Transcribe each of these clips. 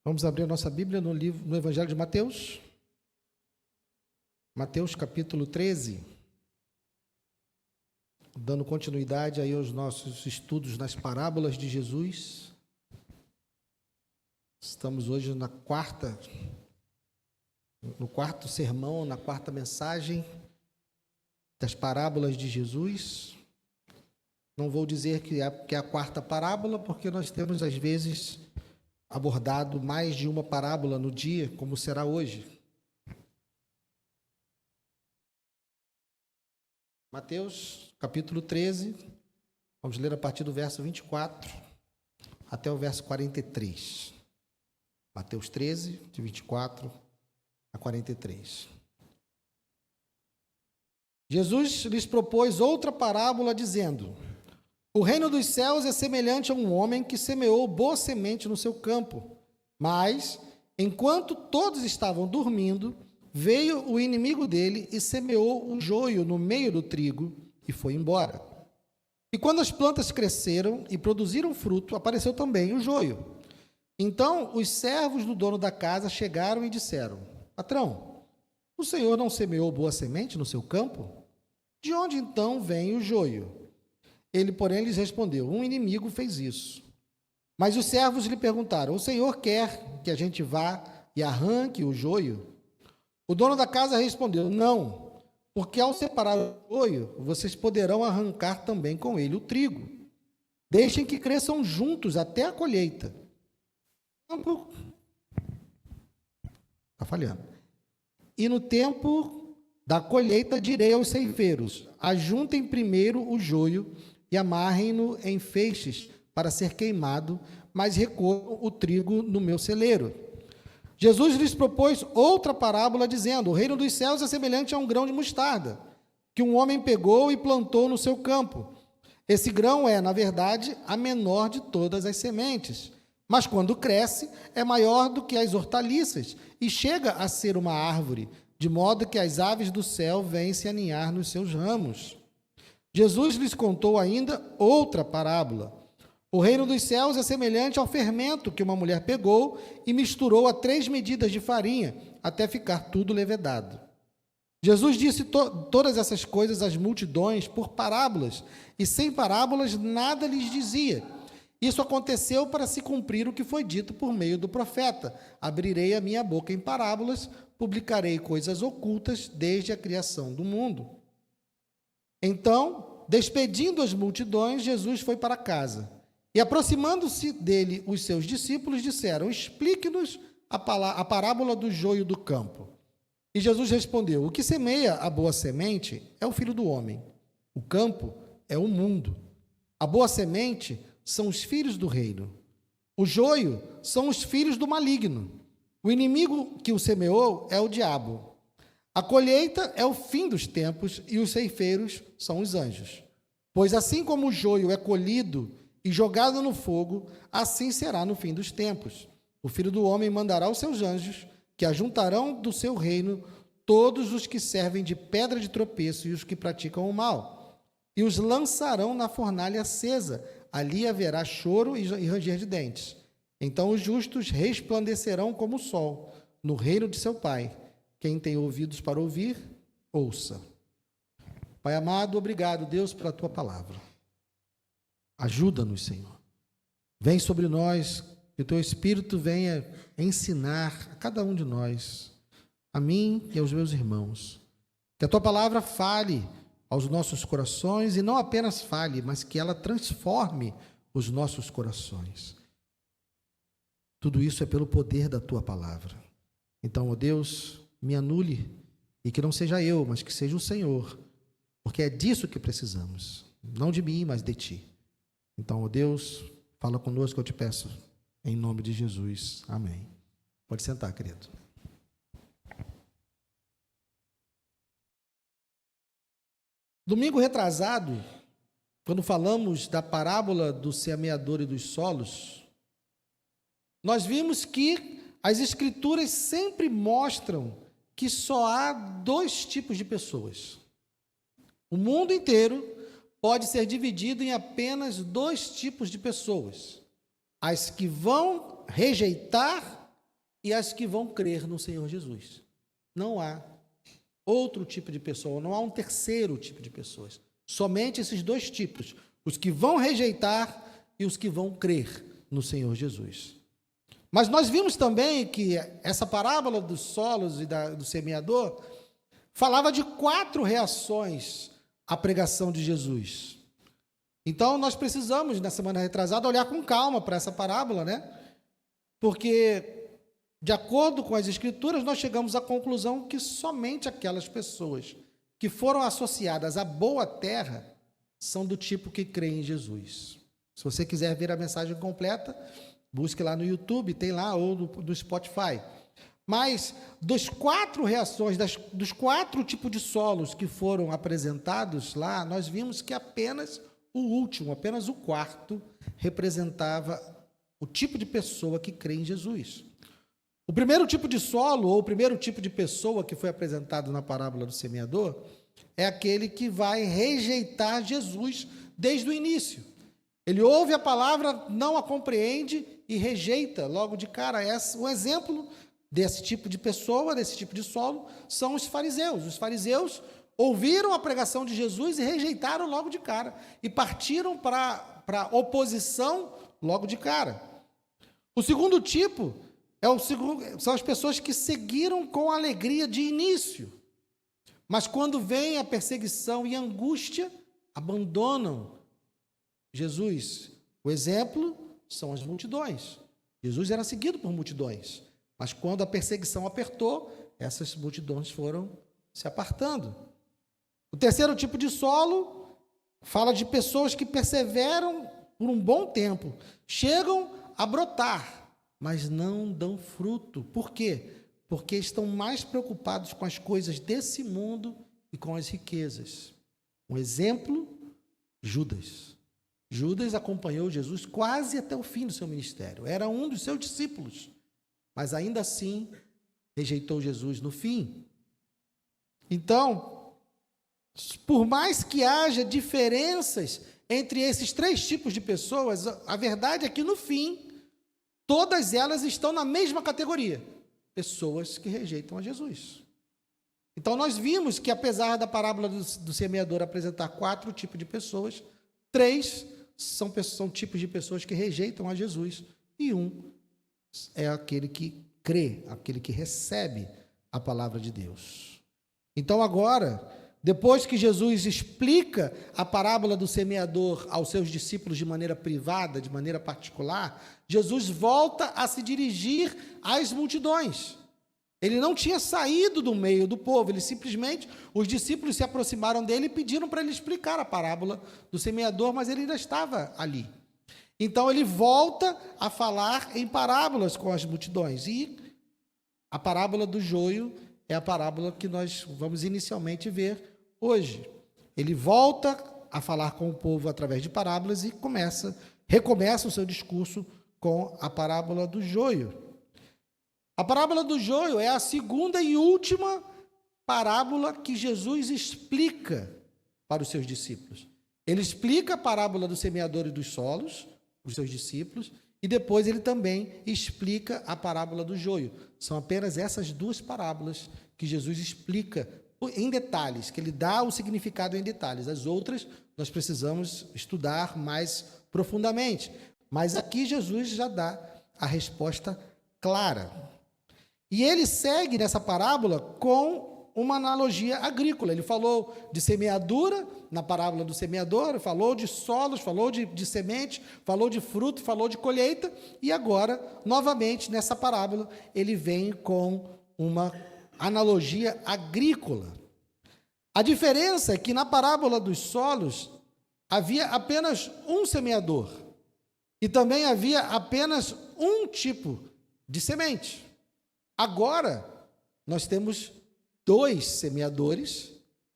Vamos abrir a nossa Bíblia no Evangelho de Mateus. Mateus capítulo 13. Dando continuidade aí aos nossos estudos nas parábolas de Jesus. Estamos hoje no quarto sermão, na quarta mensagem das parábolas de Jesus. Não vou dizer que é a quarta parábola, porque nós temos às vezes abordado mais de uma parábola no dia, como será hoje. Mateus, capítulo 13, vamos ler a partir do verso 24 até o verso 43. Mateus 13, de 24 a 43. Jesus lhes propôs outra parábola, dizendo: o reino dos céus é semelhante a um homem que semeou boa semente no seu campo. Mas, enquanto todos estavam dormindo, veio o inimigo dele e semeou o joio no meio do trigo e foi embora. E quando as plantas cresceram e produziram fruto, apareceu também o joio. Então, os servos do dono da casa chegaram e disseram: patrão, o senhor não semeou boa semente no seu campo? De onde então vem o joio? Ele, porém, lhes respondeu: um inimigo fez isso. Mas os servos lhe perguntaram: o senhor quer que a gente vá e arranque o joio? O dono da casa respondeu: não, porque ao separar o joio, vocês poderão arrancar também com ele o trigo. Deixem que cresçam juntos até a colheita. Está falhando. E no tempo da colheita direi aos ceifeiros: ajuntem primeiro o joio e amarrem-no em feixes para ser queimado, mas recolham o trigo no meu celeiro. Jesus lhes propôs outra parábola, dizendo: o reino dos céus é semelhante a um grão de mostarda, que um homem pegou e plantou no seu campo. Esse grão é, na verdade, a menor de todas as sementes, mas quando cresce, é maior do que as hortaliças e chega a ser uma árvore, de modo que as aves do céu vêm se aninhar nos seus ramos. Jesus lhes contou ainda outra parábola. O reino dos céus é semelhante ao fermento que uma mulher pegou e misturou a 3 medidas de farinha, até ficar tudo levedado. Jesus disse todas essas coisas às multidões por parábolas, e sem parábolas nada lhes dizia. Isso aconteceu para se cumprir o que foi dito por meio do profeta: abrirei a minha boca em parábolas, publicarei coisas ocultas desde a criação do mundo. Então, despedindo as multidões, Jesus foi para casa. E aproximando-se dele, os seus discípulos disseram: explique-nos a parábola do joio do campo. E Jesus respondeu: o que semeia a boa semente é o Filho do homem. O campo é o mundo. A boa semente são os filhos do reino. O joio são os filhos do maligno. O inimigo que o semeou é o diabo. A colheita é o fim dos tempos e os ceifeiros são os anjos. Pois assim como o joio é colhido e jogado no fogo, assim será no fim dos tempos. O Filho do Homem mandará os seus anjos, que ajuntarão do seu reino todos os que servem de pedra de tropeço e os que praticam o mal, e os lançarão na fornalha acesa. Ali haverá choro e ranger de dentes. Então os justos resplandecerão como o sol no reino de seu Pai. Quem tem ouvidos para ouvir, ouça. Pai amado, obrigado, Deus, pela tua palavra. Ajuda-nos, Senhor. Vem sobre nós, que o teu Espírito venha ensinar a cada um de nós, a mim e aos meus irmãos. Que a tua palavra fale aos nossos corações, e não apenas fale, mas que ela transforme os nossos corações. Tudo isso é pelo poder da tua palavra. Então, ó Deus, me anule, e que não seja eu, mas que seja o Senhor, porque é disso que precisamos, não de mim, mas de ti. Então, ó Deus, fala conosco, eu te peço, em nome de Jesus. Amém. Pode sentar, querido. Domingo retrasado, quando falamos da parábola do semeador e dos solos, nós vimos que as Escrituras sempre mostram que só há 2 tipos de pessoas. O mundo inteiro pode ser dividido em apenas 2 tipos de pessoas: as que vão rejeitar e as que vão crer no Senhor Jesus. Não há outro tipo de pessoa, não há um terceiro tipo de pessoas. Somente esses dois tipos, os que vão rejeitar e os que vão crer no Senhor Jesus. Mas nós vimos também que essa parábola dos solos e do semeador falava de 4 reações à pregação de Jesus. Então, nós precisamos, na semana retrasada, olhar com calma para essa parábola, né? Porque, de acordo com as Escrituras, nós chegamos à conclusão que somente aquelas pessoas que foram associadas à boa terra são do tipo que creem em Jesus. Se você quiser ver a mensagem completa, busque lá no YouTube, tem lá, ou no Spotify. Mas, dos 4 reações, dos 4 tipos de solos que foram apresentados lá, nós vimos que apenas o último, apenas o 4º, representava o tipo de pessoa que crê em Jesus. O primeiro tipo de solo, ou o primeiro tipo de pessoa que foi apresentado na parábola do semeador, é aquele que vai rejeitar Jesus desde o início. Ele ouve a palavra, não a compreende e rejeita logo de cara. O exemplo desse tipo de pessoa, desse tipo de solo, são os fariseus. Os fariseus ouviram a pregação de Jesus e rejeitaram logo de cara. E partiram para oposição logo de cara. O segundo tipo são as pessoas que seguiram com alegria de início. Mas quando vem a perseguição e a angústia, abandonam Jesus. O exemplo são as multidões. Jesus era seguido por multidões. Mas quando a perseguição apertou, essas multidões foram se apartando. O terceiro tipo de solo fala de pessoas que perseveram por um bom tempo, chegam a brotar, mas não dão fruto. Por quê? Porque estão mais preocupados com as coisas desse mundo e com as riquezas. Um exemplo, Judas. Judas acompanhou Jesus quase até o fim do seu ministério. Era um dos seus discípulos, mas ainda assim rejeitou Jesus no fim. Então, por mais que haja diferenças entre esses 3 tipos de pessoas, a verdade é que no fim, todas elas estão na mesma categoria. Pessoas que rejeitam a Jesus. Então, nós vimos que, apesar da parábola do semeador apresentar 4 tipos de pessoas, 3 são tipos de pessoas que rejeitam a Jesus, e um é aquele que crê, aquele que recebe a palavra de Deus. Então, agora, depois que Jesus explica a parábola do semeador aos seus discípulos de maneira privada, de maneira particular, Jesus volta a se dirigir às multidões. Ele não tinha saído do meio do povo, os discípulos se aproximaram dele e pediram para ele explicar a parábola do semeador, mas ele ainda estava ali. Então ele volta a falar em parábolas com as multidões, e a parábola do joio é a parábola que nós vamos inicialmente ver hoje. Ele volta a falar com o povo através de parábolas e recomeça o seu discurso com a parábola do joio. A parábola do joio é a segunda e última parábola que Jesus explica para os seus discípulos. Ele explica a parábola do semeador e dos solos, os seus discípulos, e depois ele também explica a parábola do joio. São apenas essas 2 parábolas que Jesus explica em detalhes, que ele dá o significado em detalhes. As outras nós precisamos estudar mais profundamente. Mas aqui Jesus já dá a resposta clara. E ele segue nessa parábola com uma analogia agrícola. Ele falou de semeadura, na parábola do semeador, falou de solos, falou de semente, falou de fruto, falou de colheita, e agora, novamente, nessa parábola, ele vem com uma analogia agrícola. A diferença é que na parábola dos solos havia apenas um semeador, e também havia apenas um tipo de semente. Agora, nós temos 2 semeadores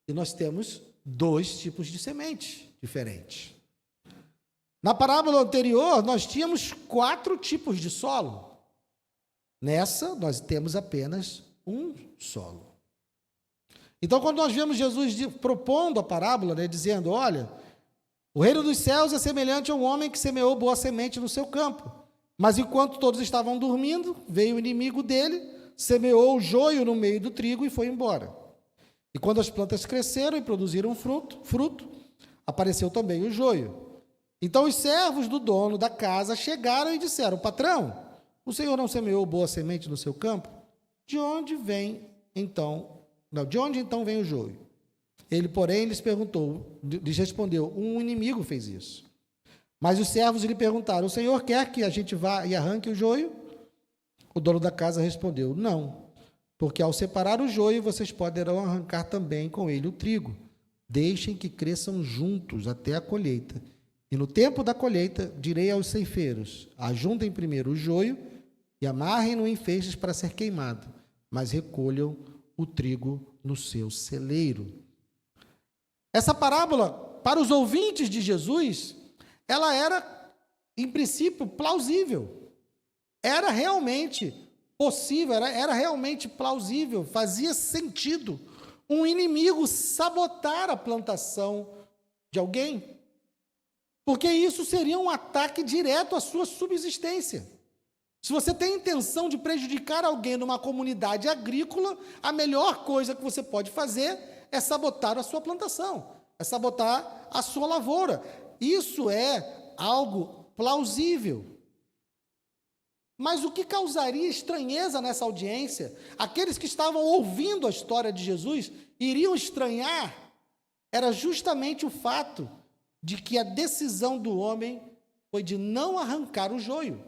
e nós temos 2 tipos de semente diferentes. Na parábola anterior, nós tínhamos 4 tipos de solo. Nessa, nós temos apenas um solo. Então, quando nós vemos Jesus propondo a parábola, dizendo, olha, o reino dos céus é semelhante a um homem que semeou boa semente no seu campo. Mas enquanto todos estavam dormindo, veio o inimigo dele, semeou o joio no meio do trigo e foi embora. E quando as plantas cresceram e produziram fruto, apareceu também o joio. Então os servos do dono da casa chegaram e disseram: Patrão, o senhor não semeou boa semente no seu campo? De onde então vem o joio? Ele, porém, lhes respondeu: um inimigo fez isso. Mas os servos lhe perguntaram: o senhor quer que a gente vá e arranque o joio? O dono da casa respondeu: não, porque ao separar o joio, vocês poderão arrancar também com ele o trigo. Deixem que cresçam juntos até a colheita. E no tempo da colheita, direi aos ceifeiros: ajuntem primeiro o joio e amarrem-no em feixes para ser queimado, mas recolham o trigo no seu celeiro. Essa parábola, para os ouvintes de Jesus, ela era, em princípio, plausível. Era realmente possível, era realmente plausível, fazia sentido um inimigo sabotar a plantação de alguém, porque isso seria um ataque direto à sua subsistência. Se você tem intenção de prejudicar alguém numa comunidade agrícola, a melhor coisa que você pode fazer é sabotar a sua plantação, é sabotar a sua lavoura. Isso é algo plausível. Mas o que causaria estranheza nessa audiência, aqueles que estavam ouvindo a história de Jesus iriam estranhar, era justamente o fato de que a decisão do homem foi de não arrancar o joio.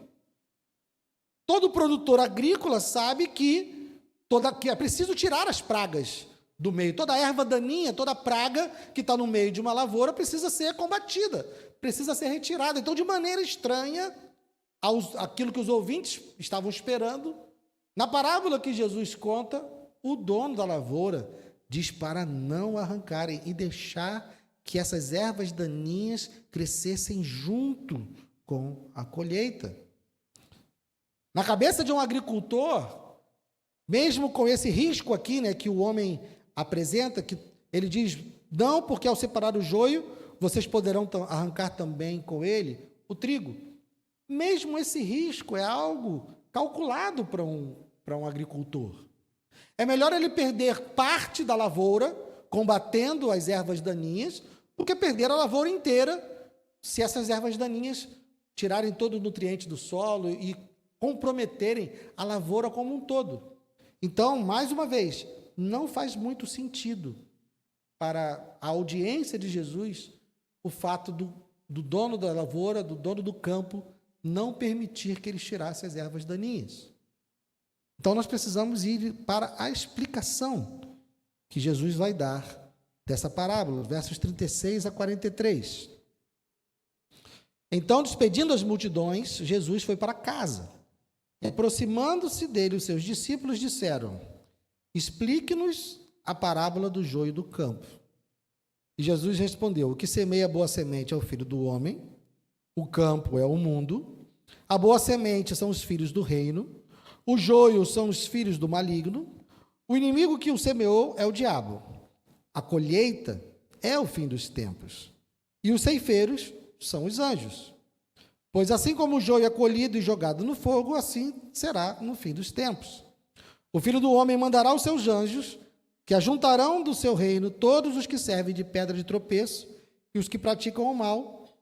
Todo produtor agrícola sabe que é preciso tirar as pragas do meio. Toda erva daninha, toda praga que está no meio de uma lavoura precisa ser combatida, precisa ser retirada. Então, de maneira estranha, aquilo que os ouvintes estavam esperando, na parábola que Jesus conta, o dono da lavoura diz para não arrancarem e deixar que essas ervas daninhas crescessem junto com a colheita. Na cabeça de um agricultor, mesmo com esse risco aqui, né, que o homem apresenta, que ele diz: não, porque ao separar o joio, vocês poderão arrancar também com ele o trigo. Mesmo esse risco é algo calculado para um agricultor. É melhor ele perder parte da lavoura, combatendo as ervas daninhas, do que perder a lavoura inteira, se essas ervas daninhas tirarem todo o nutriente do solo e comprometerem a lavoura como um todo. Então, mais uma vez, não faz muito sentido para a audiência de Jesus o fato do dono da lavoura, do dono do campo, não permitir que eles tirassem as ervas daninhas. Então, nós precisamos ir para a explicação que Jesus vai dar dessa parábola, versos 36 a 43. Então, despedindo as multidões, Jesus foi para casa. E, aproximando-se dele, os seus discípulos disseram: explique-nos a parábola do joio do campo. E Jesus respondeu: o que semeia boa semente é o filho do homem, o campo é o mundo, a boa semente são os filhos do reino, o joio são os filhos do maligno, o inimigo que o semeou é o diabo. A colheita é o fim dos tempos, e os ceifeiros são os anjos. Pois assim como o joio é colhido e jogado no fogo, assim será no fim dos tempos. O Filho do Homem mandará os seus anjos, que ajuntarão do seu reino todos os que servem de pedra de tropeço e os que praticam o mal,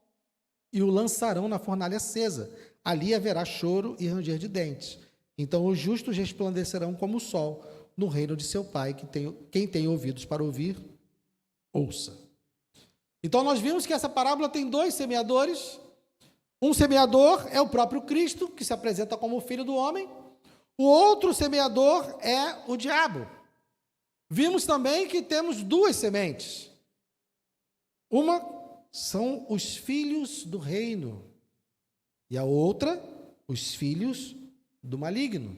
e o lançarão na fornalha acesa. Ali haverá choro e ranger de dentes. Então os justos resplandecerão como o sol no reino de seu Pai. Quem tem ouvidos para ouvir, ouça. Então nós vimos que essa parábola tem dois semeadores. Um semeador é o próprio Cristo, que se apresenta como o Filho do Homem. O outro semeador é o diabo. Vimos também que temos duas sementes. Uma são os filhos do reino e a outra, os filhos do maligno.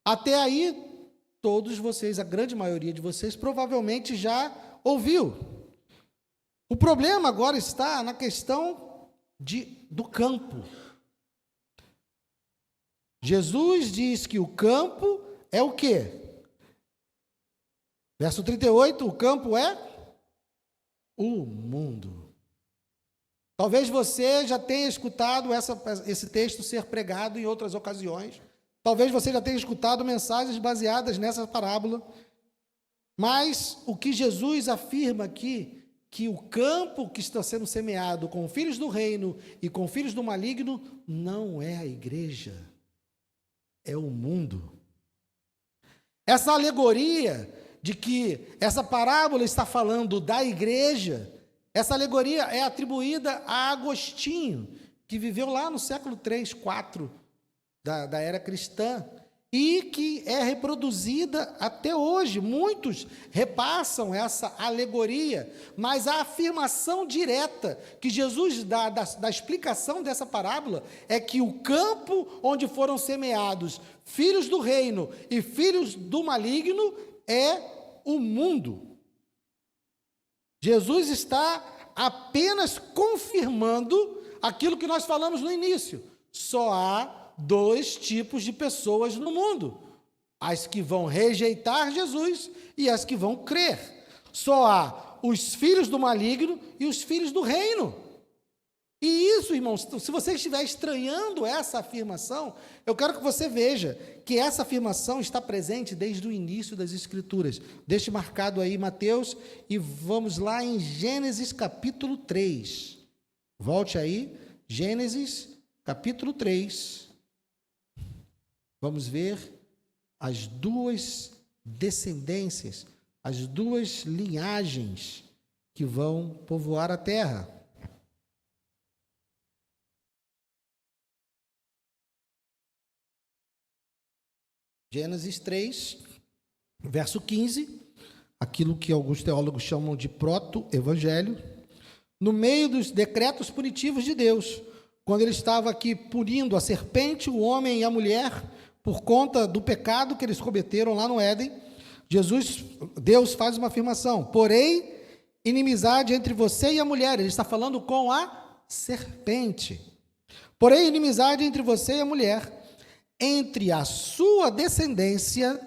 Até aí, todos vocês, a grande maioria de vocês, provavelmente já ouviu. O problema agora está na questão do campo. Jesus diz que o campo é o quê? Verso 38, o campo é o mundo. Talvez você já tenha escutado esse texto ser pregado em outras ocasiões. Talvez você já tenha escutado mensagens baseadas nessa parábola. Mas o que Jesus afirma aqui, que o campo que está sendo semeado com filhos do reino e com filhos do maligno, não é a igreja, é o mundo. Essa alegoria de que essa parábola está falando da igreja, essa alegoria é atribuída a Agostinho, que viveu lá no século 3, 4 da era cristã, e que é reproduzida até hoje. Muitos repassam essa alegoria, mas a afirmação direta que Jesus dá da explicação dessa parábola é que o campo onde foram semeados filhos do reino e filhos do maligno é o mundo. Jesus está apenas confirmando aquilo que nós falamos no início. Só há dois tipos de pessoas no mundo: as que vão rejeitar Jesus e as que vão crer. Só há os filhos do maligno e os filhos do reino. E isso, irmãos, se você estiver estranhando essa afirmação, eu quero que você veja que essa afirmação está presente desde o início das Escrituras. Deixe marcado aí Mateus e vamos lá em Gênesis capítulo 3. Volte aí, Gênesis capítulo 3. Vamos ver as duas descendências, as duas linhagens que vão povoar a terra. Gênesis 3, verso 15, aquilo que alguns teólogos chamam de proto-evangelho, no meio dos decretos punitivos de Deus, quando ele estava aqui punindo a serpente, o homem e a mulher, por conta do pecado que eles cometeram lá no Éden, Deus faz uma afirmação: porém, inimizade entre você e a mulher. Ele está falando com a serpente. Porém, inimizade entre você e a mulher, entre a sua descendência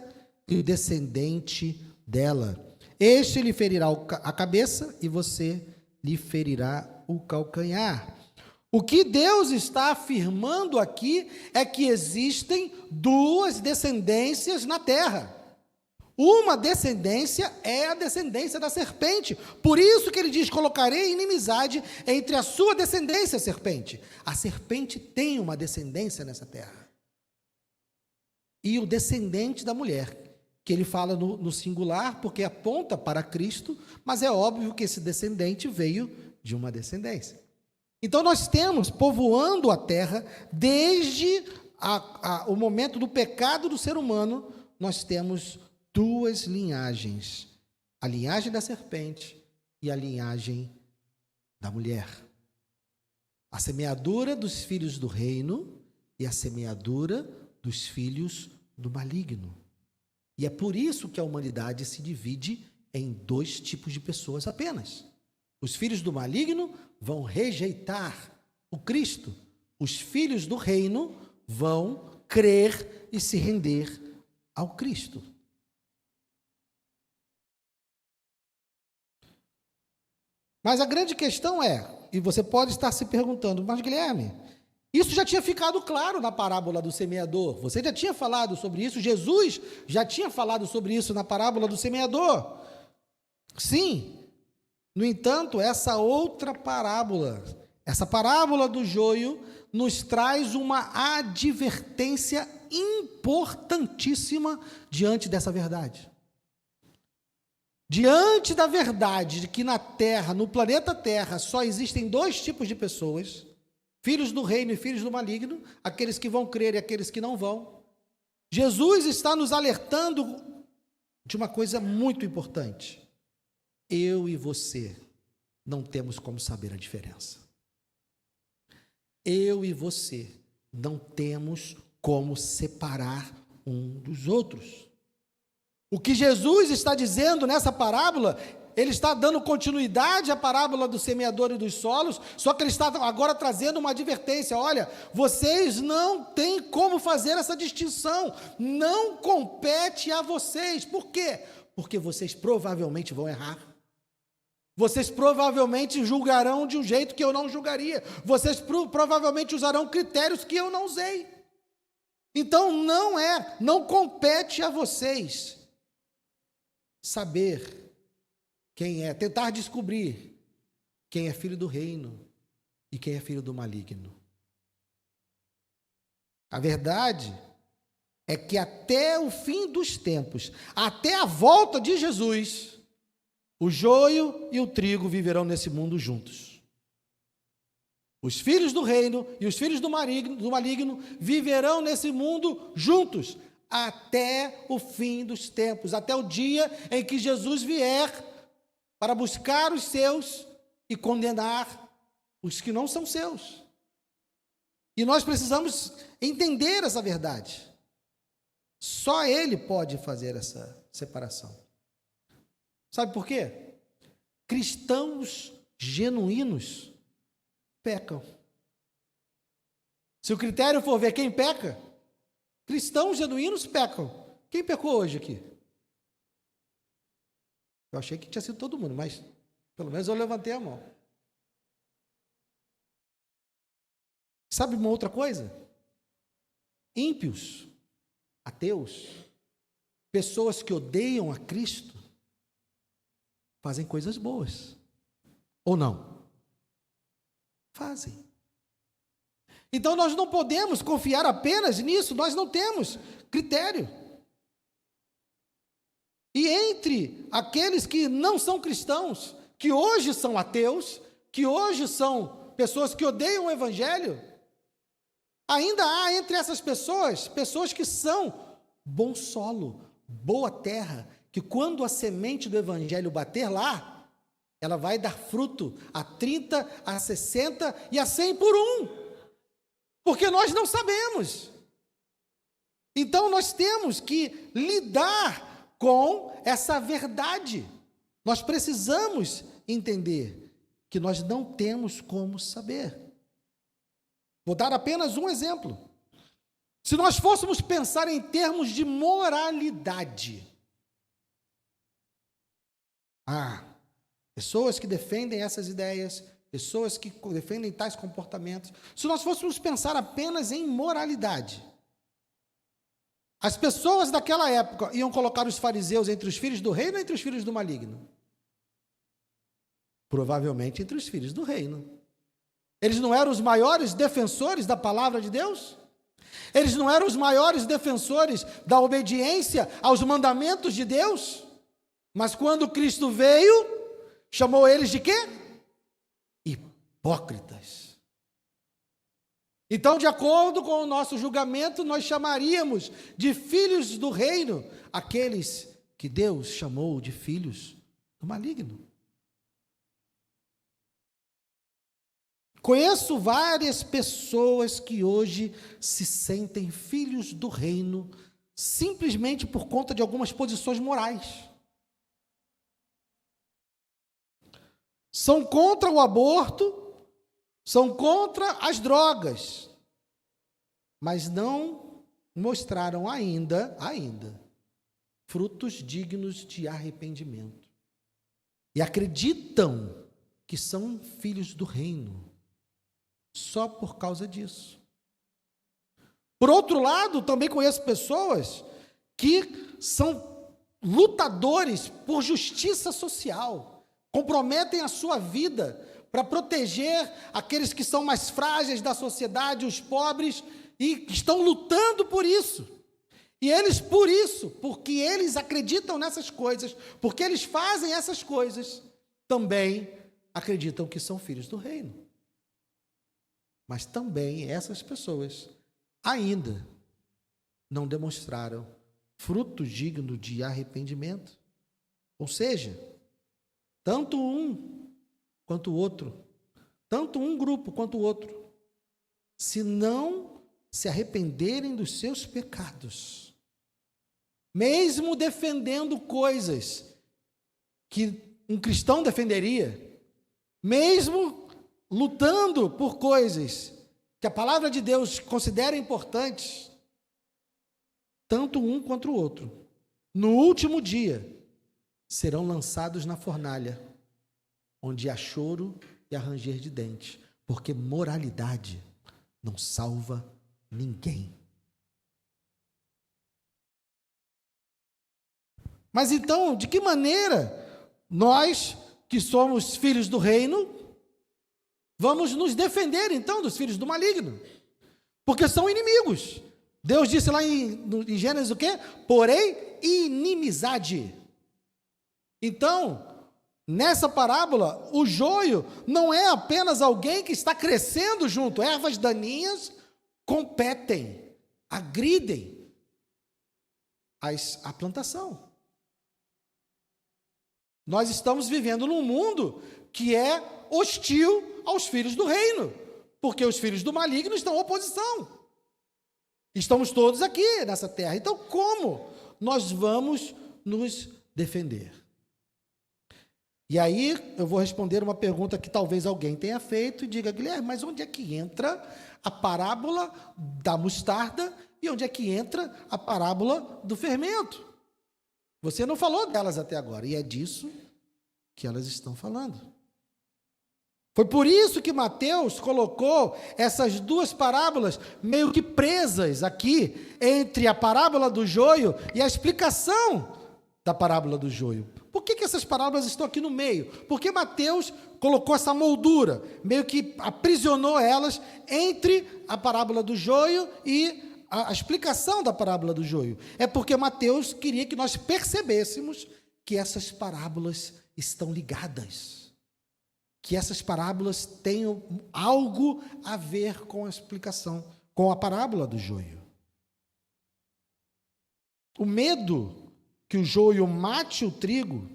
e o descendente dela. Este lhe ferirá a cabeça e você lhe ferirá o calcanhar. O que Deus está afirmando aqui é que existem duas descendências na terra. Uma descendência é a descendência da serpente. Por isso que ele diz: colocarei inimizade entre a sua descendência, serpente. A serpente tem uma descendência nessa terra. E o descendente da mulher, que ele fala no singular, porque aponta para Cristo, mas é óbvio que esse descendente veio de uma descendência. Então nós temos, povoando a terra, desde o momento do pecado do ser humano, nós temos duas linhagens: a linhagem da serpente e a linhagem da mulher. A semeadura dos filhos do reino e a semeadura dos filhos do maligno. E é por isso que a humanidade se divide em dois tipos de pessoas apenas. Os filhos do maligno vão rejeitar o Cristo. Os filhos do reino vão crer e se render ao Cristo. Mas a grande questão é, e você pode estar se perguntando: mas Guilherme, isso já tinha ficado claro na parábola do semeador. Você já tinha falado sobre isso. Jesus já tinha falado sobre isso na parábola do semeador. Sim. No entanto, essa outra parábola, essa parábola do joio, nos traz uma advertência importantíssima diante dessa verdade. Diante da verdade de que na Terra, no planeta Terra, só existem dois tipos de pessoas: filhos do reino e filhos do maligno, aqueles que vão crer e aqueles que não vão. Jesus está nos alertando de uma coisa muito importante. Eu e você não temos como saber a diferença. Eu e você não temos como separar um dos outros. O que Jesus está dizendo nessa parábola, ele está dando continuidade à parábola do semeador e dos solos, só que ele está agora trazendo uma advertência: olha, vocês não têm como fazer essa distinção, não compete a vocês. Por quê? Porque vocês provavelmente vão errar. Vocês provavelmente julgarão de um jeito que eu não julgaria. Vocês provavelmente usarão critérios que eu não usei. Então não compete a vocês saber quem é, tentar descobrir quem é filho do reino e quem é filho do maligno. A verdade é que até o fim dos tempos, até a volta de Jesus, o joio e o trigo viverão nesse mundo juntos. Os filhos do reino e os filhos do maligno viverão nesse mundo juntos, até o fim dos tempos, até o dia em que Jesus vier para buscar os seus e condenar os que não são seus. E nós precisamos entender essa verdade. Só Ele pode fazer essa separação. Sabe por quê? Cristãos genuínos pecam. Se o critério for ver quem peca, cristãos genuínos pecam. Quem pecou hoje aqui? Eu achei que tinha sido todo mundo, mas pelo menos eu levantei a mão. Sabe uma outra coisa? Ímpios, ateus, pessoas que odeiam a Cristo, fazem coisas boas. Ou não? Fazem. Então nós não podemos confiar apenas nisso, nós não temos critério. E entre aqueles que não são cristãos, que hoje são ateus, que hoje são pessoas que odeiam o Evangelho, ainda há entre essas pessoas que são bom solo, boa terra, que quando a semente do Evangelho bater lá, ela vai dar fruto a 30, a 60 e a 100 por um, porque nós não sabemos. Então nós temos que lidar com essa verdade. Nós precisamos entender que nós não temos como saber. Vou dar apenas um exemplo. Se nós fôssemos pensar em termos de moralidade, pessoas que defendem essas ideias, pessoas que defendem tais comportamentos, se nós fôssemos pensar apenas em moralidade, as pessoas daquela época iam colocar os fariseus entre os filhos do reino ou entre os filhos do maligno? Provavelmente entre os filhos do reino. Eles não eram os maiores defensores da palavra de Deus? Eles não eram os maiores defensores da obediência aos mandamentos de Deus? Mas quando Cristo veio, chamou eles de quê? Hipócritas. Então, de acordo com o nosso julgamento, nós chamaríamos de filhos do reino aqueles que Deus chamou de filhos do maligno. Conheço várias pessoas que hoje se sentem filhos do reino simplesmente por conta de algumas posições morais. São contra o aborto, são contra as drogas, mas não mostraram ainda frutos dignos de arrependimento. E acreditam que são filhos do reino só por causa disso. Por outro lado, também conheço pessoas que são lutadores por justiça social, comprometem a sua vida para proteger aqueles que são mais frágeis da sociedade, os pobres, e estão lutando por isso. E eles, por isso, porque eles acreditam nessas coisas, porque eles fazem essas coisas, também acreditam que são filhos do reino. Mas também essas pessoas ainda não demonstraram fruto digno de arrependimento. Ou seja, tanto um quanto o outro, tanto um grupo quanto o outro, se não se arrependerem dos seus pecados, mesmo defendendo coisas que um cristão defenderia, mesmo lutando por coisas que a palavra de Deus considera importantes, tanto um quanto o outro, no último dia, serão lançados na fornalha, onde há choro e há ranger de dentes, porque moralidade não salva ninguém. Mas então, de que maneira nós, que somos filhos do reino, vamos nos defender então dos filhos do maligno? Porque são inimigos. Deus disse lá em Gênesis o quê? Porém, inimizade. Então, nessa parábola, o joio não é apenas alguém que está crescendo junto. Ervas daninhas competem, agridem a plantação. Nós estamos vivendo num mundo que é hostil aos filhos do reino, porque os filhos do maligno estão em oposição. Estamos todos aqui nessa terra. Então, como nós vamos nos defender? E aí, eu vou responder uma pergunta que talvez alguém tenha feito e diga: Guilherme, mas onde é que entra a parábola da mostarda e onde é que entra a parábola do fermento? Você não falou delas até agora, e é disso que elas estão falando. Foi por isso que Mateus colocou essas duas parábolas meio que presas aqui, entre a parábola do joio e a explicação da parábola do joio. Por que essas parábolas estão aqui no meio? Porque Mateus colocou essa moldura, meio que aprisionou elas entre a parábola do joio e a explicação da parábola do joio. É porque Mateus queria que nós percebêssemos que essas parábolas estão ligadas, que essas parábolas tenham algo a ver com a explicação, com a parábola do joio. O medo que o joio mate o trigo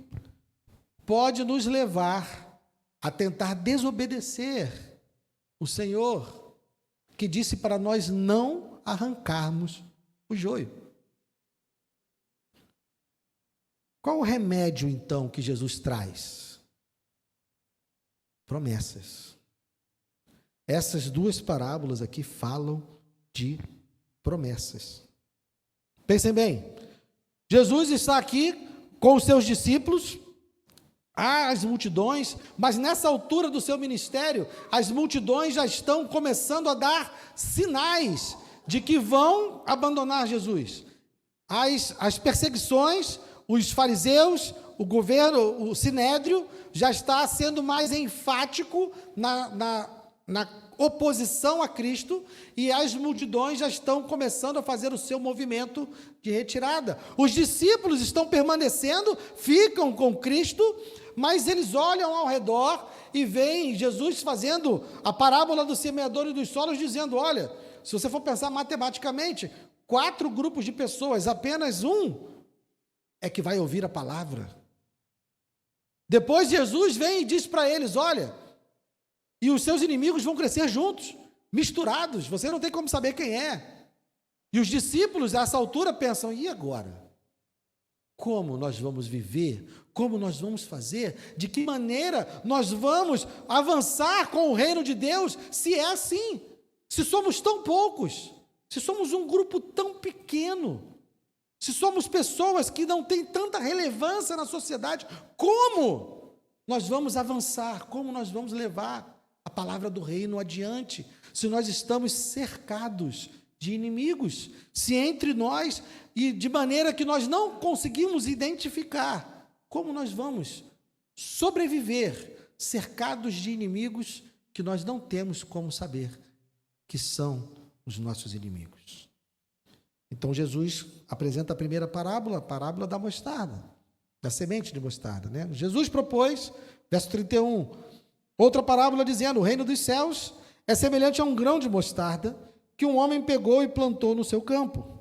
pode nos levar a tentar desobedecer o Senhor, que disse para nós não arrancarmos o joio. Qual o remédio, então, que Jesus traz? Promessas. Essas duas parábolas aqui falam de promessas. Pensem bem, Jesus está aqui com os seus discípulos, as multidões, mas nessa altura do seu ministério, as multidões já estão começando a dar sinais de que vão abandonar Jesus. As perseguições, os fariseus, o governo, o sinédrio, já está sendo mais enfático na oposição a Cristo, e as multidões já estão começando a fazer o seu movimento de retirada. Os discípulos estão permanecendo, ficam com Cristo, mas eles olham ao redor e veem Jesus fazendo a parábola do semeador e dos solos, dizendo: olha, se você for pensar matematicamente, 4 grupos de pessoas, apenas um é que vai ouvir a palavra. Depois Jesus vem e diz para eles: olha, e os seus inimigos vão crescer juntos, misturados, você não tem como saber quem é. E os discípulos, a essa altura, pensam: e agora? Como nós vamos viver? Como nós vamos fazer? De que maneira nós vamos avançar com o reino de Deus, se é assim? Se somos tão poucos, se somos um grupo tão pequeno, se somos pessoas que não têm tanta relevância na sociedade, como nós vamos avançar? Como nós vamos levar a palavra do reino adiante, se nós estamos cercados de inimigos, se entre nós, e de maneira que nós não conseguimos identificar, como nós vamos sobreviver cercados de inimigos que nós não temos como saber que são os nossos inimigos? Então Jesus apresenta a primeira parábola, a parábola da mostarda, da semente de mostarda, né? Jesus propôs, verso 31, outra parábola dizendo: o reino dos céus é semelhante a um grão de mostarda que um homem pegou e plantou no seu campo.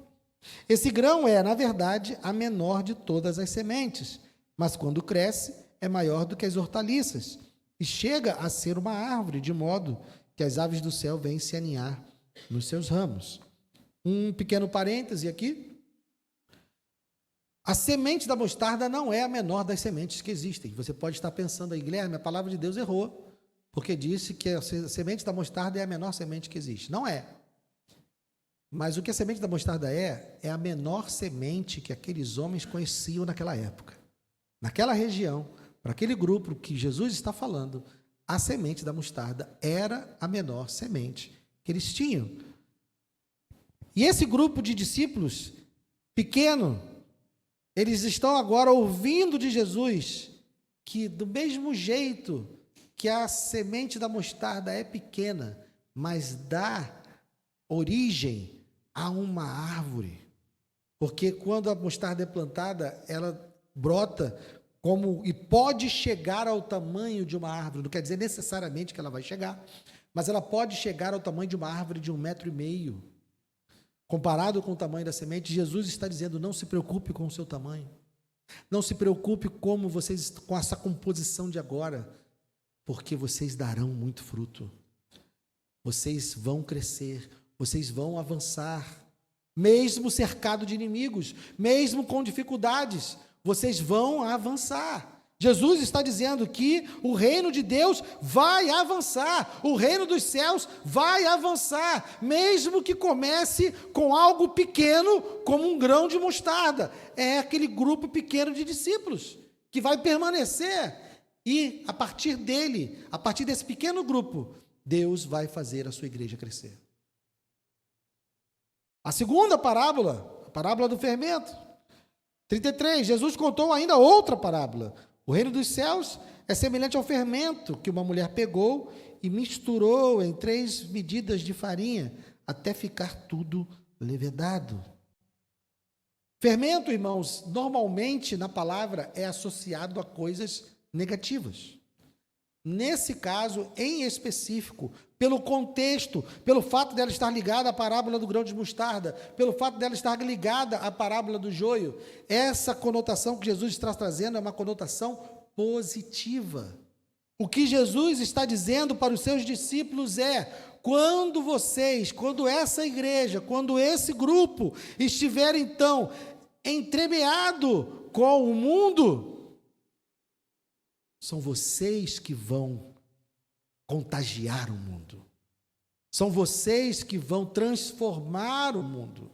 Esse grão é, na verdade, a menor de todas as sementes, mas quando cresce é maior do que as hortaliças e chega a ser uma árvore, de modo que as aves do céu vêm se aninhar nos seus ramos. Um pequeno parêntese aqui. A semente da mostarda não é a menor das sementes que existem. Você pode estar pensando aí: Guilherme, a palavra de Deus errou, porque disse que a semente da mostarda é a menor semente que existe. Não é. Mas o que a semente da mostarda é a menor semente que aqueles homens conheciam naquela época. Naquela região, para aquele grupo que Jesus está falando, a semente da mostarda era a menor semente que eles tinham. E esse grupo de discípulos, pequeno, eles estão agora ouvindo de Jesus que, do mesmo jeito que a semente da mostarda é pequena, mas dá origem a uma árvore. Porque quando a mostarda é plantada, ela brota e pode chegar ao tamanho de uma árvore. Não quer dizer necessariamente que ela vai chegar, mas ela pode chegar ao tamanho de uma árvore de 1,5 metro. Comparado com o tamanho da semente, Jesus está dizendo: não se preocupe com o seu tamanho. Não se preocupe com essa composição de agora, porque vocês darão muito fruto. Vocês vão crescer, vocês vão avançar, mesmo cercado de inimigos, mesmo com dificuldades, vocês vão avançar. Jesus está dizendo que o reino de Deus vai avançar, o reino dos céus vai avançar, mesmo que comece com algo pequeno, como um grão de mostarda. É aquele grupo pequeno de discípulos que vai permanecer, e a partir dele, a partir desse pequeno grupo, Deus vai fazer a sua igreja crescer. A segunda parábola, a parábola do fermento, 33, Jesus contou ainda outra parábola. O reino dos céus é semelhante ao fermento que uma mulher pegou e misturou em 3 medidas de farinha, até ficar tudo levedado. Fermento, irmãos, normalmente na palavra é associado a coisas negativas. Nesse caso, em específico, pelo contexto, pelo fato dela estar ligada à parábola do grão de mostarda, pelo fato dela estar ligada à parábola do joio, essa conotação que Jesus está trazendo é uma conotação positiva. O que Jesus está dizendo para os seus discípulos é: quando essa igreja, quando esse grupo estiver então entremeado com o mundo, são vocês que vão contagiar o mundo. São vocês que vão transformar o mundo.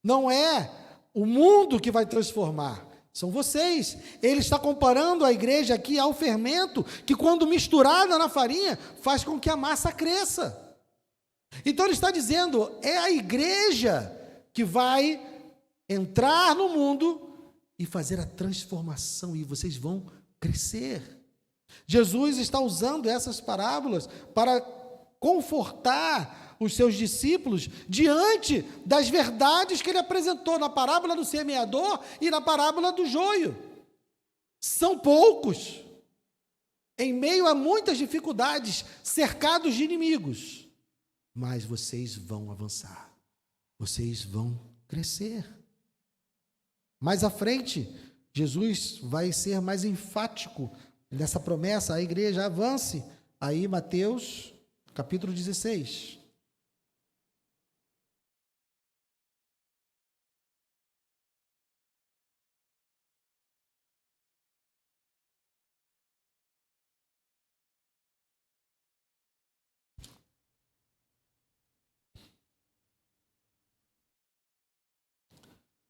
Não é o mundo que vai transformar, são vocês. Ele está comparando a igreja aqui ao fermento, que quando misturada na farinha, faz com que a massa cresça. Então ele está dizendo, é a igreja que vai entrar no mundo e fazer a transformação, e vocês vão crescer. Jesus está usando essas parábolas para confortar os seus discípulos diante das verdades que ele apresentou na parábola do semeador e na parábola do joio. São poucos, em meio a muitas dificuldades, cercados de inimigos, mas vocês vão avançar, vocês vão crescer. Mais à frente, Jesus vai ser mais enfático nessa promessa: a igreja avance. Aí Mateus, capítulo 16.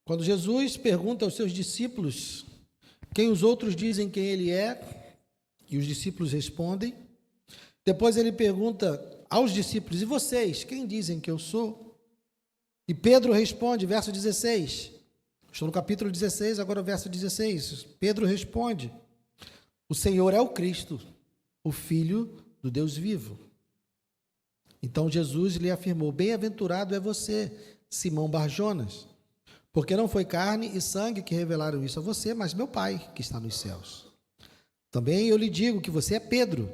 Quando Jesus pergunta aos seus discípulos quem os outros dizem quem ele é, e os discípulos respondem. Depois ele pergunta aos discípulos: e vocês, quem dizem que eu sou? E Pedro responde, verso 16. Estou no capítulo 16, agora o verso 16. Pedro responde: o Senhor é o Cristo, o Filho do Deus vivo. Então Jesus lhe afirmou: bem-aventurado é você, Simão Barjonas, porque não foi carne e sangue que revelaram isso a você, mas meu Pai que está nos céus. Também eu lhe digo que você é Pedro,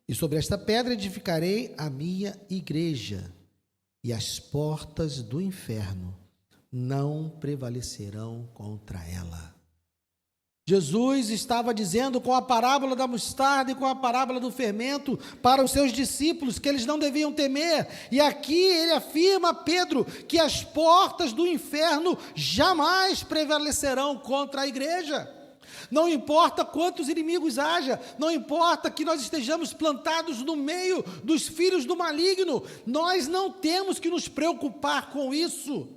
e sobre esta pedra edificarei a minha igreja, e as portas do inferno não prevalecerão contra ela. Jesus estava dizendo com a parábola da mostarda e com a parábola do fermento para os seus discípulos que eles não deviam temer. E aqui ele afirma a Pedro que as portas do inferno jamais prevalecerão contra a igreja. Não importa quantos inimigos haja, não importa que nós estejamos plantados no meio dos filhos do maligno, nós não temos que nos preocupar com isso.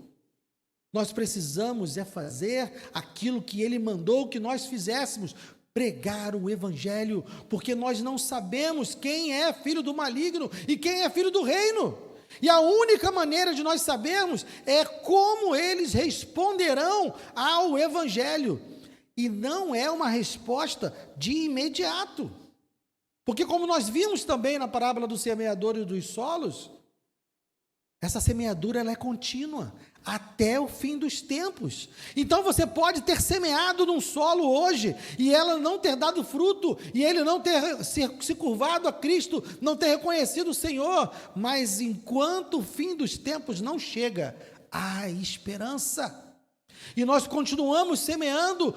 Nós precisamos fazer aquilo que ele mandou que nós fizéssemos, pregar o evangelho, porque nós não sabemos quem é filho do maligno e quem é filho do reino. E a única maneira de nós sabermos é como eles responderão ao evangelho. E não é uma resposta de imediato. Porque como nós vimos também na parábola do semeador e dos solos, essa semeadura ela é contínua, até o fim dos tempos. Então você pode ter semeado num solo hoje, e ela não ter dado fruto, e ele não ter se curvado a Cristo, não ter reconhecido o Senhor, mas enquanto o fim dos tempos não chega, há esperança. E nós continuamos semeando,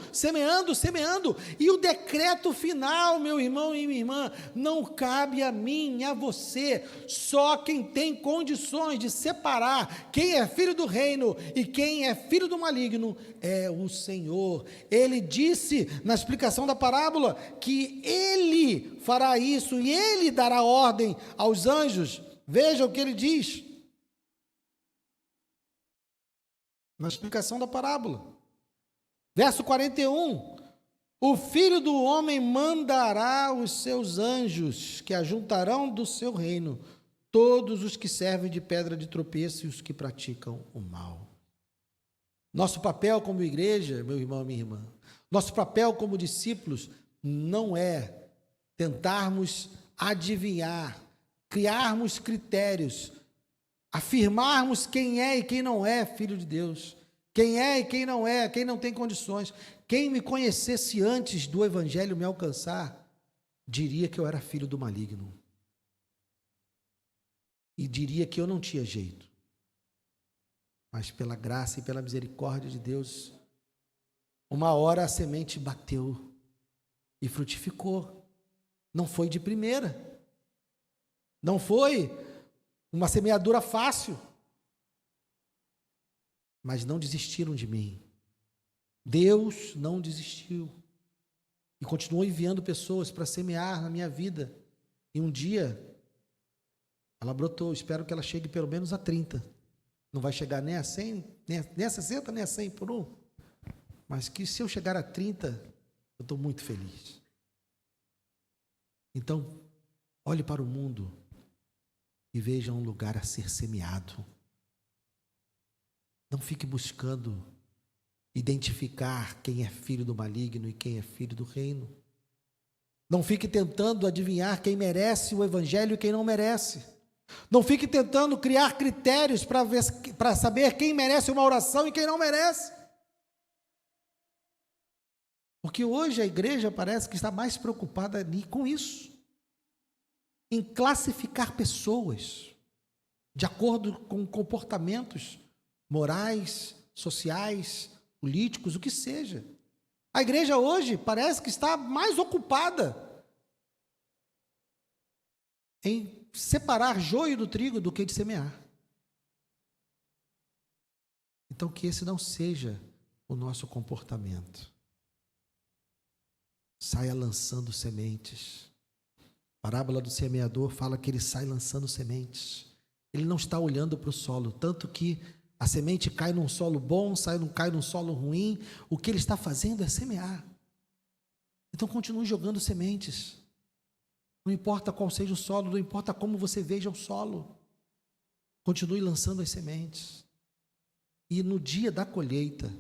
e o decreto final, meu irmão e minha irmã, não cabe a mim, a você. Só quem tem condições de separar quem é filho do reino e quem é filho do maligno é o Senhor. Ele disse na explicação da parábola que Ele fará isso e Ele dará ordem aos anjos. Veja o que Ele diz na explicação da parábola. Verso 41, o Filho do Homem mandará os seus anjos, que ajuntarão do seu reino todos os que servem de pedra de tropeço e os que praticam o mal. Nosso papel como igreja, meu irmão e minha irmã, nosso papel como discípulos não é tentarmos adivinhar, criarmos critérios, afirmarmos quem é e quem não é filho de Deus, quem é e quem não tem condições. Quem me conhecesse antes do evangelho me alcançar, diria que eu era filho do maligno, e diria que eu não tinha jeito, mas pela graça e pela misericórdia de Deus, uma hora a semente bateu e frutificou. Não foi de primeira, não foi uma semeadura fácil, mas não desistiram de mim. Deus não desistiu e continuou enviando pessoas para semear na minha vida, e um dia ela brotou. Espero que ela chegue pelo menos a 30, não vai chegar nem a 100, nem a 60, nem a 100 por um, mas que se eu chegar a 30, eu estou muito feliz. Então, olhe para o mundo e veja um lugar a ser semeado. Não fique buscando identificar quem é filho do maligno e quem é filho do reino. Não fique tentando adivinhar quem merece o evangelho e quem não merece. Não fique tentando criar critérios para saber quem merece uma oração e quem não merece. Porque hoje a igreja parece que está mais preocupada com isso, em classificar pessoas de acordo com comportamentos morais, sociais, políticos, o que seja. A igreja hoje parece que está mais ocupada em separar joio do trigo do que de semear. Então, que esse não seja o nosso comportamento. Saia lançando sementes. A parábola do semeador fala que ele sai lançando sementes. Ele não está olhando para o solo, tanto que a semente cai num solo bom, cai num solo ruim. O que ele está fazendo é semear. Então continue jogando sementes. Não importa qual seja o solo, não importa como você veja o solo. Continue lançando as sementes. E no dia da colheita,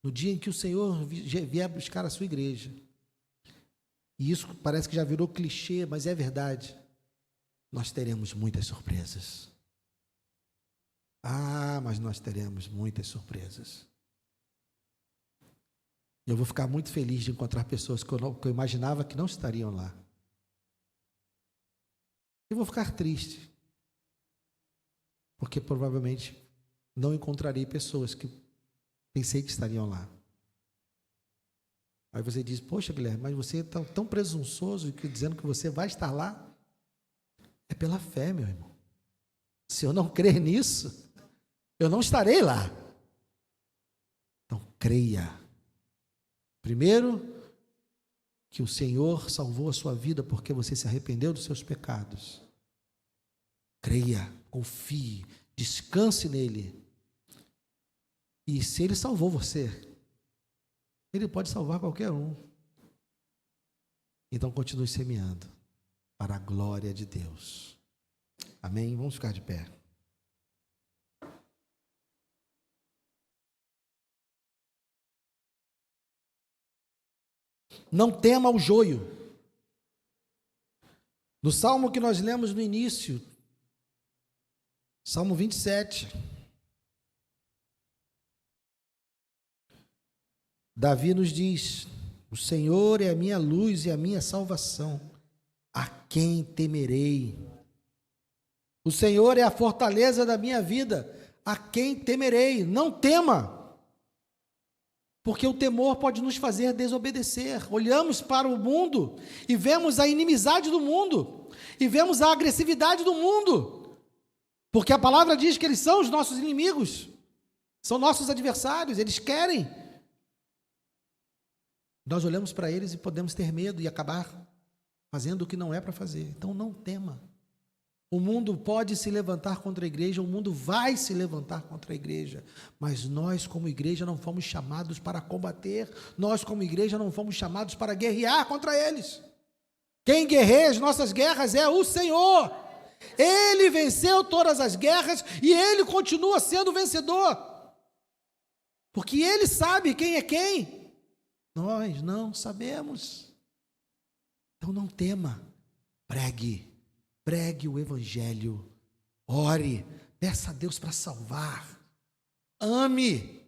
no dia em que o Senhor vier buscar a sua igreja, e isso parece que já virou clichê, mas é verdade, nós teremos muitas surpresas. Mas nós teremos muitas surpresas. Eu vou ficar muito feliz de encontrar pessoas que eu imaginava que não estariam lá. Eu vou ficar triste, porque provavelmente não encontrarei pessoas que pensei que estariam lá. Aí você diz: poxa, Guilherme, mas você é tão presunçoso dizendo que você vai estar lá. É pela fé, meu irmão. Se eu não crer nisso, eu não estarei lá. Então, creia. Primeiro, que o Senhor salvou a sua vida porque você se arrependeu dos seus pecados. Creia, confie, descanse nele. E se ele salvou você, ele pode salvar qualquer um. Então continue semeando para a glória de Deus. Amém? Vamos ficar de pé. Não tema o joio. No salmo que nós lemos no início, Salmo 27, Davi nos diz: o Senhor é a minha luz e a minha salvação, a quem temerei? O Senhor é a fortaleza da minha vida, a quem temerei? Não tema, porque o temor pode nos fazer desobedecer. Olhamos para o mundo e vemos a inimizade do mundo, e vemos a agressividade do mundo, porque a palavra diz que eles são os nossos inimigos, são nossos adversários, eles querem. Nós olhamos para eles e podemos ter medo e acabar fazendo o que não é para fazer. Então não tema. O mundo pode se levantar contra a igreja, o mundo vai se levantar contra a igreja, mas nós como igreja não fomos chamados para combater, nós como igreja não fomos chamados para guerrear contra eles. Quem guerreia as nossas guerras é o Senhor. Ele venceu todas as guerras e Ele continua sendo vencedor, porque Ele sabe quem é quem. Nós não sabemos. Então não tema, pregue o evangelho, ore, peça a Deus para salvar, ame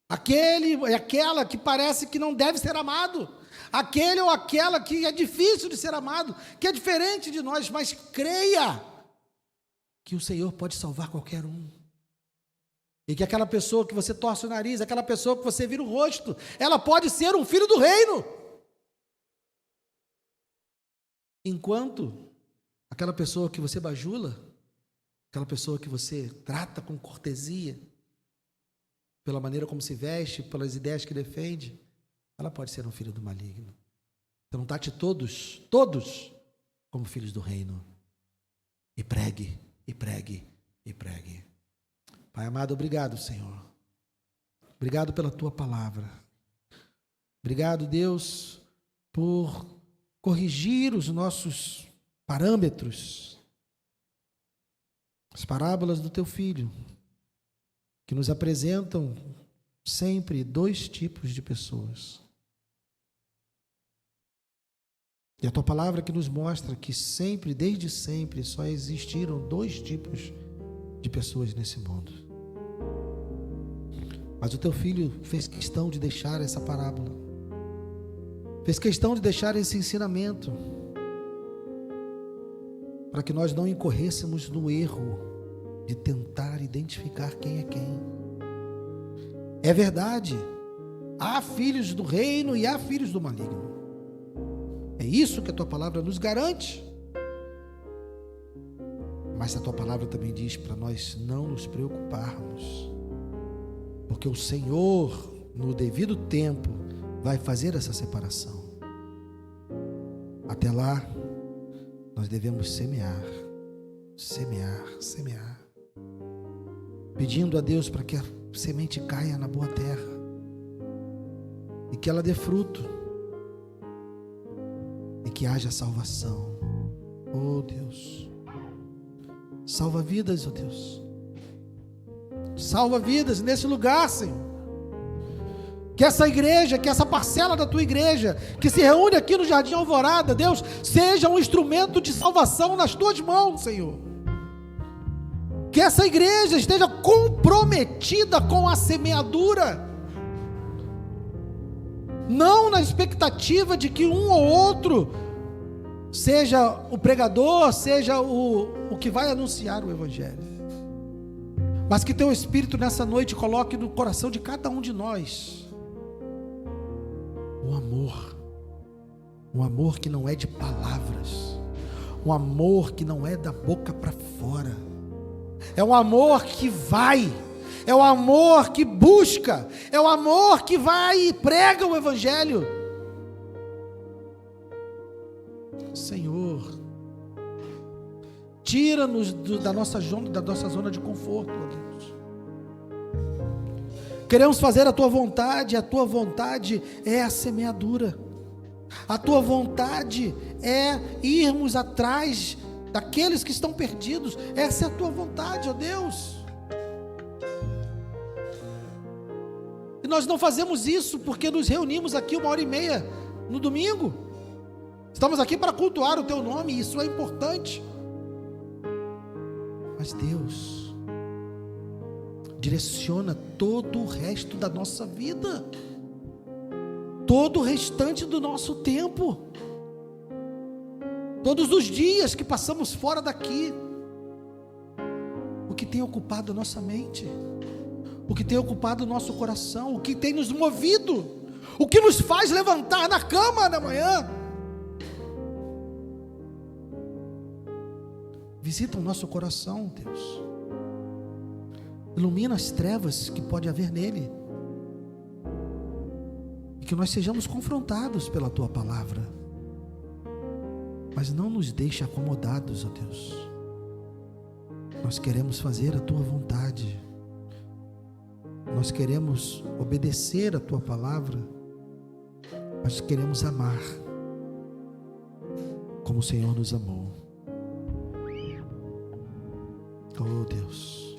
aquele e aquela que parece que não deve ser amado, aquele ou aquela que é difícil de ser amado, que é diferente de nós, mas creia que o Senhor pode salvar qualquer um. E que aquela pessoa que você torce o nariz, aquela pessoa que você vira o rosto, ela pode ser um filho do reino. Enquanto aquela pessoa que você bajula, aquela pessoa que você trata com cortesia, pela maneira como se veste, pelas ideias que defende, ela pode ser um filho do maligno. Então trate todos como filhos do reino. E pregue. Pai amado, obrigado, Senhor. Obrigado pela Tua palavra. Obrigado, Deus, por corrigir os nossos parâmetros. As parábolas do Teu Filho, que nos apresentam sempre dois tipos de pessoas. E a Tua palavra que nos mostra que sempre, desde sempre, só existiram dois tipos de pessoas nesse mundo. Mas o Teu Filho fez questão de deixar essa parábola, fez questão de deixar esse ensinamento, para que nós não incorrêssemos no erro de tentar identificar quem é quem. É verdade, há filhos do reino e há filhos do maligno. É isso que a Tua palavra nos garante. Mas a Tua palavra também diz para nós não nos preocuparmos, porque o Senhor, no devido tempo, vai fazer essa separação. Até lá, nós devemos semear, pedindo a Deus para que a semente caia na boa terra e que ela dê fruto e que haja salvação. Oh Deus, salva vidas, oh Deus. Salva vidas nesse lugar, Senhor. Que essa igreja, que essa parcela da Tua igreja, que se reúne aqui no Jardim Alvorada, Deus, seja um instrumento de salvação nas Tuas mãos, Senhor. Que essa igreja esteja comprometida com a semeadura, não na expectativa de que um ou outro seja o pregador, seja o que vai anunciar o Evangelho, mas que Teu Espírito nessa noite coloque no coração de cada um de nós um amor que não é de palavras, um amor que não é da boca para fora, é um amor que vai, é um amor que busca, é um amor que vai e prega o Evangelho. Senhor, tira-nos da nossa zona de conforto, ó Deus. Queremos fazer a Tua vontade, a Tua vontade é a semeadura. A tua vontade é irmos atrás daqueles que estão perdidos. Essa é a tua vontade, ó Deus. E nós não fazemos isso porque nos reunimos aqui 1h30 no domingo. Estamos aqui para cultuar o teu nome, e isso é importante. Mas Deus direciona todo o resto da nossa vida, todo o restante do nosso tempo, todos os dias que passamos fora daqui. O que tem ocupado a nossa mente, o que tem ocupado o nosso coração, o que tem nos movido, o que nos faz levantar na cama da manhã. Visita o nosso coração, Deus. Ilumina as trevas que pode haver nele. E que nós sejamos confrontados pela tua palavra. Mas não nos deixe acomodados, ó Deus. Nós queremos fazer a tua vontade. Nós queremos obedecer a tua palavra. Nós queremos amar como o Senhor nos amou. Oh Deus,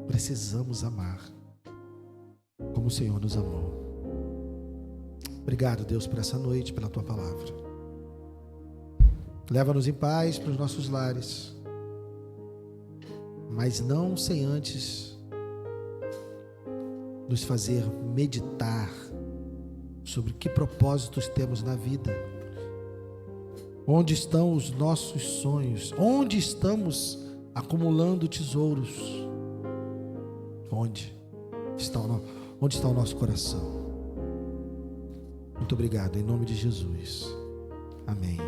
precisamos amar como o Senhor nos amou. Obrigado, Deus, por essa noite, pela tua palavra. Leva-nos em paz para os nossos lares, mas não sem antes nos fazer meditar sobre que propósitos temos na vida. Onde estão os nossos sonhos? Onde estamos acumulando tesouros? Onde está o nosso coração? Muito obrigado, em nome de Jesus. Amém.